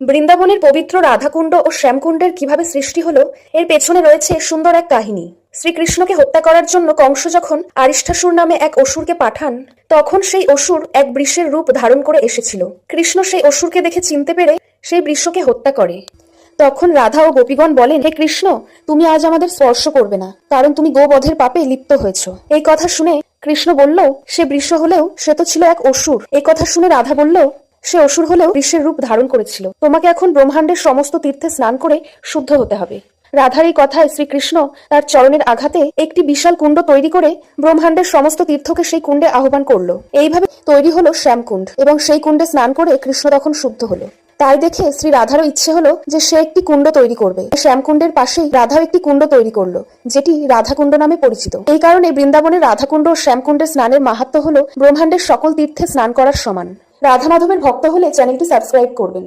বৃন্দাবনের পবিত্র রাধাকুণ্ড ও শ্যামকুণ্ডের কিভাবে সৃষ্টি হলো এর পেছনে রয়েছে সুন্দর এক কাহিনী। শ্রীকৃষ্ণকে হত্যা করার জন্য কংস যখন আরিষ্টাসুর নামে এক অসুরকে পাঠান, তখন সেই অসুর এক বৃষের রূপ ধারণ করে এসেছিল। কৃষ্ণ সেই অসুরকে দেখে চিনতে পেরে সেই বৃষকে হত্যা করে। তখন রাধা ও গোপীগণ বলেন, হে কৃষ্ণ, তুমি আজ আমাদের স্পর্শ করবে না, কারণ তুমি গোবধের পাপে লিপ্ত হয়েছ। এই কথা শুনে কৃষ্ণ বলল, সে বৃষ হলেও সে তো ছিল এক অসুর। এই কথা শুনে রাধা বলল, সে অসুর হলেও বৃষের রূপ ধারণ করেছিল। তোমাকে এখন ব্রহ্মাণ্ডের সমস্ত তীর্থে স্নান করে শুদ্ধ হতে হবে। রাধার এই কথায় শ্রীকৃষ্ণ তার চরণের আঘাতে একটি বিশাল কুণ্ড তৈরি করে ব্রহ্মাণ্ডের সমস্ত তীর্থকে সেই কুণ্ডে আহ্বান করলো। এইভাবে তৈরি হলো শ্যামকুণ্ড, এবং সেই কুণ্ডে স্নান করে কৃষ্ণ তখন শুদ্ধ হলো। তাই দেখে শ্রী রাধারও ইচ্ছে হলো যে সে একটি কুণ্ড তৈরি করবে। শ্যামকুণ্ডের পাশেই রাধাও একটি কুণ্ড তৈরি করলো, যেটি রাধাকুণ্ড নামে পরিচিত। এই কারণে বৃন্দাবনের রাধাকুণ্ড ও শ্যামকুণ্ডের স্নানের মাহাত্ম্য হলো ব্রহ্মাণ্ডের সকল তীর্থে স্নান করার সমান। রাধা মাধবের ভক্ত হলে চ্যানেলটি সাবস্ক্রাইব করবেন।